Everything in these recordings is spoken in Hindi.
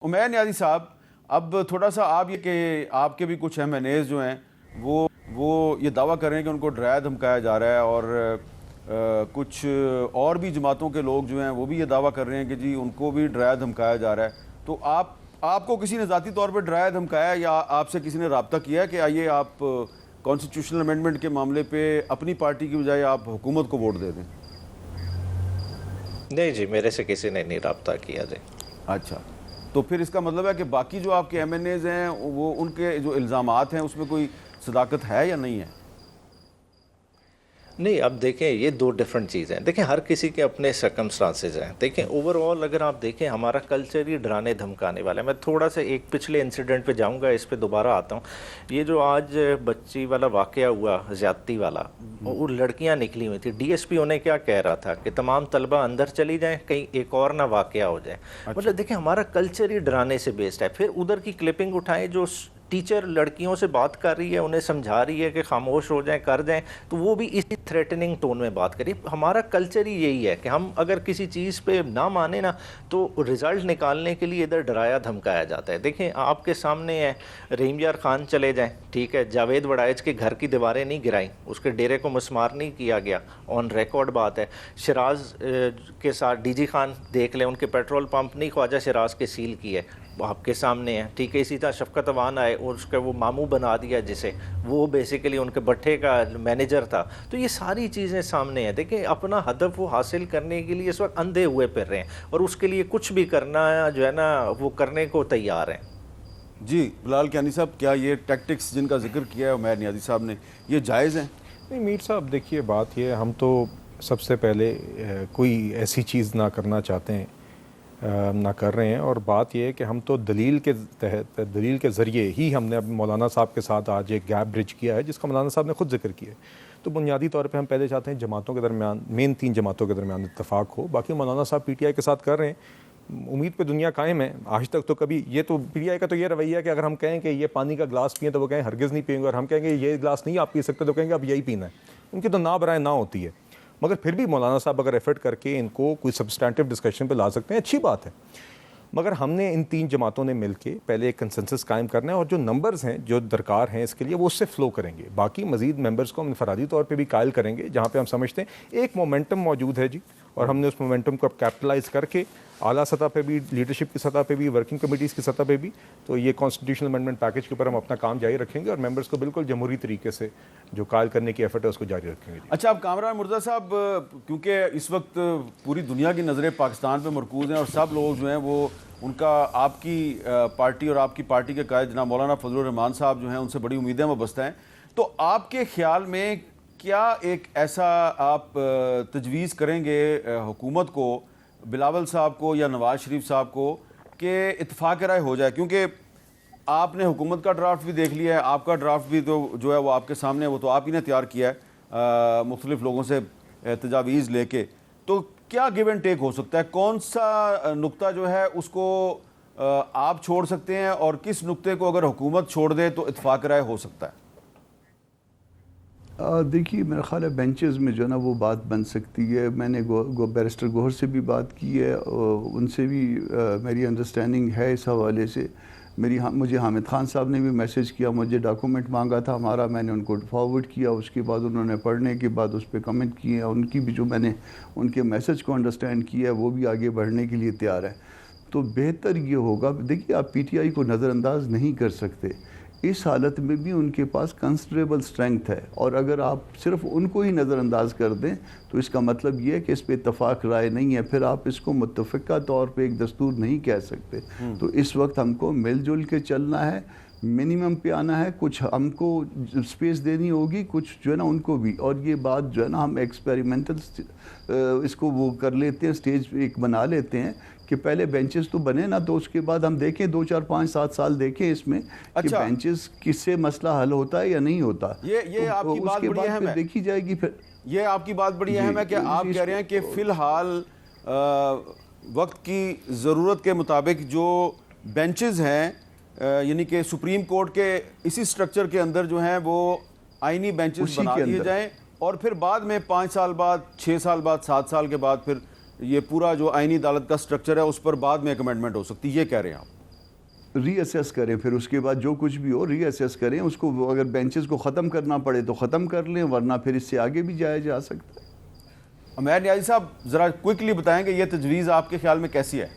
उमैर नियाज़ी साहब, अब थोड़ा सा आप ये कि आपके भी कुछ MNAs जो हैं वो ये दावा कर रहे हैं कि उनको डराया धमकाया जा रहा है और कुछ और भी जमातों के लोग जो हैं वो भी ये दावा कर रहे हैं कि जी उनको भी डराया धमकाया जा रहा है। तो आपको किसी ने ज़ाती तौर पर डराया धमकाया या आपसे किसी ने रब्ता किया कि आइए आप कॉन्स्टिट्यूशनल अमेंडमेंट के मामले पे अपनी पार्टी की बजाय आप हुकूमत को वोट दे दें? नहीं जी, मेरे से किसी ने नहीं रब्ता किया जी। अच्छा, तो फिर इसका मतलब है कि बाकी जो आपके MNAs हैं वो उनके जो इल्ज़ामात हैं उसमें कोई सदाकत है या नहीं है? नहीं, अब देखें ये दो डिफरेंट चीज़ें हैं। देखें हर किसी के अपने सर्कमस्टांसेस हैं। देखें ओवरऑल अगर आप देखें हमारा कल्चर ही डराने धमकाने वाला है। मैं थोड़ा सा एक पिछले इंसिडेंट पे जाऊंगा, इस पे दोबारा आता हूँ। ये जो आज बच्ची वाला वाक़या हुआ, ज़्यादती वाला, वो लड़कियाँ निकली हुई थी। DSP उन्हें क्या कह रहा था कि तमाम तलबा अंदर चली जाएँ, कहीं एक और ना वाक़या हो जाए। अच्छा। मतलब देखें हमारा कल्चर ही डराने से बेस्ड है। फिर उधर की क्लिपिंग उठाएं जो टीचर लड़कियों से बात कर रही है, उन्हें समझा रही है कि खामोश हो जाएं, कर जाएं, तो वो भी इसी थ्रेटनिंग टोन में बात करी। हमारा कल्चर ही यही है कि हम अगर किसी चीज़ पे ना माने ना तो रिज़ल्ट निकालने के लिए इधर डराया धमकाया जाता है। देखें आपके सामने है, रहीम यार खान चले जाएं, ठीक है, जावेद वड़ाइच के घर की दीवारें नहीं गिराई, उसके डेरे को मस्मार नहीं किया गया, ऑन रिकॉर्ड बात है। शराज के साथ DG खान देख लें, उनके पेट्रोल पंप नहीं ख्वाजा शराज के सील किए, आपके सामने है, ठीक है। इसी तरह शफकत अवान आए और उसका वो मामू बना दिया, जिसे वो बेसिकली उनके भट्टे का मैनेजर था। तो ये सारी चीज़ें सामने हैं। देखिए अपना हदफ वो हासिल करने के लिए इस वक्त अंधे हुए फिर रहे हैं और उसके लिए कुछ भी करना जो है ना वो करने को तैयार हैं। जी बिलाल कियानी साहब, क्या ये टैक्टिक्स जिनका जिक्र किया है उमैर नियाज़ी साहब ने, ये जायज़ हैं? नहीं मीर साहब, देखिए बात ये है, हम तो सबसे पहले कोई ऐसी चीज़ ना करना चाहते हैं, ना कर रहे हैं। और बात यह है कि हम तो दलील के तहत, दलील के ज़रिए ही हमने अब मौलाना साहब के साथ आज एक गैप ब्रिज किया है जिसका मौलाना साहब ने खुद जिक्र किया है। तो बुनियादी तौर पे हम पहले चाहते हैं जमातों के दरमियान, मेन 3 जमातों के दरमियान इत्तफाक हो। बाकी मौलाना साहब PTI के साथ कर रहे हैं, उम्मीद पे दुनिया कायम है। आज तक तो कभी ये तो PTI का तो ये रवैया है कि अगर हम कहें कि ये पानी का गिलास पिए तो वो कहें हरगिज़ नहीं पिएंगे, और हम कहेंगे ये गिलास नहीं आप पी सकते तो कहेंगे अब यही पीना है। उनकी तो ना बराए ना होती है। मगर फिर भी मौलाना साहब अगर एफर्ट करके इनको कोई सब्सटैंटिव डिस्कशन पे ला सकते हैं, अच्छी बात है। मगर हमने इन 3 जमातों ने मिलके पहले एक कंसेंसस कायम करना है और जो नंबर्स हैं जो दरकार हैं इसके लिए वो उससे फ़्लो करेंगे। बाकी मज़ीद मेंबर्स को हम इनफरादी तौर पे भी कायल करेंगे जहाँ पे हम समझते हैं एक मोमेंटम मौजूद है जी, और हमने उस मोमेंटम को अब कैपिटलाइज़ करके आला सतह पे भी, लीडरशिप की सतह पे भी, वर्किंग कमेटीज़ की सतह पे भी, तो ये कॉन्स्टिट्यूशनल अमेंडमेंट पैकेज के ऊपर हम अपना काम जारी रखेंगे और मेंबर्स को बिल्कुल जमहूरी तरीके से जो कायल करने की एफर्ट है उसको जारी रखेंगे। अच्छा, अब कामरान मुर्तज़ा साहब, क्योंकि इस वक्त पूरी दुनिया की नज़रें पाकिस्तान पे मरकूज़ हैं और सब लोग जो हैं वो उनका आपकी पार्टी और आपकी पार्टी के कायद जनाब मौलाना फजलुर रहमान साहब जो हैं उनसे बड़ी उम्मीदें वाबस्ता हैं, तो आपके ख्याल में क्या एक ऐसा आप तजवीज़ करेंगे हुकूमत को, बिलावल साहब को या नवाज़ शरीफ साहब को, कि इत्तफाक राय हो जाए? क्योंकि आपने हुकूमत का ड्राफ्ट भी देख लिया है, आपका ड्राफ्ट भी तो जो है वो आपके सामने है, वो तो आप ही ने तैयार किया है मुख्तलिफ लोगों से तजावीज़ लेके। तो क्या गिव एंड टेक हो सकता है? कौन सा नुक्ता जो है उसको आप छोड़ सकते हैं और किस नुक्ते को अगर हुकूमत छोड़ दे तो इत्तफाक राय हो सकता है? देखिए मेरा ख्याल है बेंचेस में जो है ना वो बात बन सकती है। मैंने बैरिस्टर गौहर से भी बात की है, उनसे भी मेरी अंडरस्टैंडिंग है इस हवाले से। मुझे हामिद खान साहब ने भी मैसेज किया, मुझे डॉक्यूमेंट मांगा था हमारा, मैंने उनको फॉरवर्ड किया, उसके बाद उन्होंने पढ़ने के बाद उस पर कमेंट किए हैं। उनकी भी जो मैंने उनके मैसेज को अंडरस्टैंड किया है वो भी आगे बढ़ने के लिए तैयार है। तो बेहतर ये होगा, देखिए आप PTI को नज़रअंदाज नहीं कर सकते, इस हालत में भी उनके पास कंसिडरेबल स्ट्रेंथ है, और अगर आप सिर्फ उनको ही नज़रअंदाज कर दें तो इसका मतलब ये है कि इस पर इत्तफाक राय नहीं है, फिर आप इसको मुत्तफ़िका तौर पे एक दस्तूर नहीं कह सकते। तो इस वक्त हमको मिलजुल के चलना है, मिनिमम पे आना है, कुछ हमको स्पेस देनी होगी, कुछ जो है ना उनको भी। और ये बात जो है ना हम एक्सपेरिमेंटल इसको वो कर लेते हैं, स्टेज एक बना लेते हैं कि पहले बेंचेस तो बने ना, तो उसके बाद हम देखें 2, 4, 5, 7 साल देखें इसमें कि बेंचेस किससे मसला हल होता है या नहीं होता। ये तो आपकी बात बड़ी अहम है, देखी जाएगी। फिर ये आपकी बात बड़ी अहम है कि आप कह रहे हैं कि फ़िलहाल वक्त की ज़रूरत के मुताबिक जो बेंचेस हैं, यानी कि सुप्रीम कोर्ट के इसी स्ट्रक्चर के अंदर जो हैं वो आइनी बेंचेस बना दिए जाएँ, और फिर बाद में 5 साल बाद, 6 साल बाद, 7 साल के बाद फिर ये पूरा जो आइनी अदालत का स्ट्रक्चर है उस पर बाद में एक अमेंडमेंट हो सकती है, ये कह रहे हैं आप? रीअसेस करें, फिर उसके बाद जो कुछ भी हो रीअसेस करें उसको। अगर बेंचेस को ख़त्म करना पड़े तो ख़त्म कर लें, वरना फिर इससे आगे भी जाया जा सकता है। उमैर नियाज़ी साहब, ज़रा क्विकली बताएं कि ये तजवीज़ आपके ख्याल में कैसी है?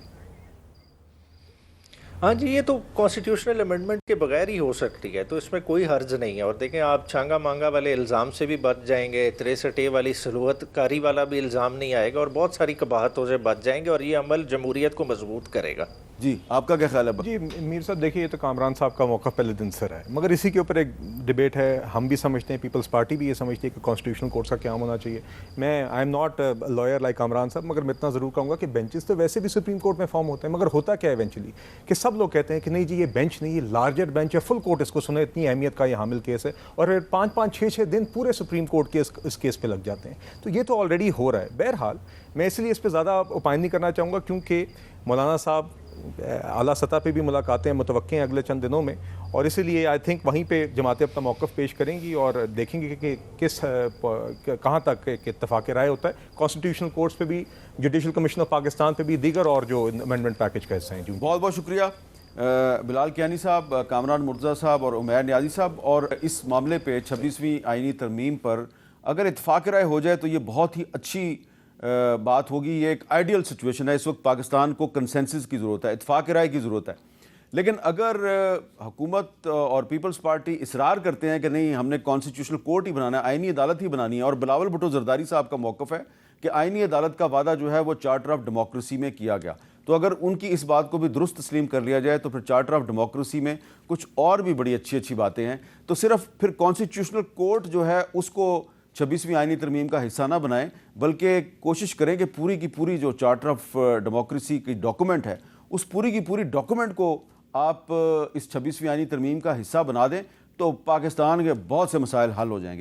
हाँ जी, ये तो कॉन्स्टिट्यूशनल अमेंडमेंट के बगैर ही हो सकती है, तो इसमें कोई हर्ज नहीं है। और देखें, आप छांगा मांगा वाले इल्ज़ाम से भी बच जाएंगे, 63A वाली सलूहतकारी वाला भी इल्ज़ाम नहीं आएगा, और बहुत सारी कबाहतों से बच जाएंगे, और ये अमल जमहूरियत को मजबूत करेगा। जी, आपका क्या ख्याल है? जी मीर साहब, देखिए, ये तो कामरान साहब का मौका पहले दिन से रहा है, मगर इसी के ऊपर एक डिबेट है। हम भी समझते हैं, पीपल्स पार्टी भी ये समझती है कि कॉन्स्टिट्यूशनल कोर्ट का क्या होना चाहिए। मैं I am not lawyer like Kamran साहब, मगर मैं इतना ज़रूर कहूँगा कि बेंचेस तो वैसे भी सुप्रीम कोर्ट में फॉर्म होते हैं, मगर होता क्या है इवेंचुअली कि सब लोग कहते हैं कि नहीं जी, ये बेंच नहीं, ये लार्जर बेंच है, फुल कोर्ट इसको सुने, इतनी अहमियत का ये हामिल केस है, और 5-5, 6-6 दिन पूरे सुप्रीम कोर्ट के इस केस पे लग जाते हैं। तो ये तो ऑलरेडी हो रहा है। बहरहाल, मैं इसलिए इस पर ज़्यादा ओपाइन नहीं करना चाहूँगा, क्योंकि मौलाना साहब आला सतह पे भी मुलाकातें मुतवक्के हैं अगले चंद दिनों में, और इसीलिए आई थिंक वहीं पे जमातें अपना मौक़िफ़ पेश करेंगी और देखेंगे कि किस कहाँ तक इत्तफ़ाक़ राय होता है। कॉन्स्टिट्यूशनल कोर्ट्स पे भी, जुडिशल कमीशन ऑफ पाकिस्तान पे भी, दीगर और जो अमेंडमेंट पैकेज का हिस्सा हैं। जी, बहुत बहुत शुक्रिया बिलाल कियानी साहब, कामरान मुर्तज़ा साहब और उमैर नियाज़ी साहब। और इस मामले पे 26वीं आईनी तरमीम पर अगर इत्तफ़ाक़ राय हो जाए तो ये बहुत ही अच्छी बात होगी। ये एक आइडियल सिचुएशन है। इस वक्त पाकिस्तान को कंसेंसस की ज़रूरत है, इत्तफ़ाक़ राय की ज़रूरत है। लेकिन अगर हुकूमत और पीपल्स पार्टी इसरार करते हैं कि नहीं, हमने कॉन्स्टिट्यूशनल कोर्ट ही बनाना है, आइनी अदालत ही बनानी है, और बिलावल भुट्टो जरदारी साहब का मौक़िफ़ है कि आइनी अदालत का वादा जो है वो चार्टर ऑफ डेमोक्रेसी में किया गया, तो अगर उनकी इस बात को भी दुरुस्त तस्लीम कर लिया जाए तो फिर चार्टर ऑफ डेमोक्रेसी में कुछ और भी बड़ी अच्छी अच्छी बातें हैं। तो सिर्फ फिर कॉन्स्टिट्यूशनल कोर्ट जो है उसको 26वीं आईनी तरमीम का हिस्सा ना बनाएं, बल्कि कोशिश करें कि पूरी की पूरी जो चार्टर ऑफ डेमोक्रेसी की डॉक्यूमेंट है, उस पूरी की पूरी डॉक्यूमेंट को आप इस 26वीं आईनी तरमीम का हिस्सा बना दें, तो पाकिस्तान के बहुत से मसाइल हल हो जाएंगे।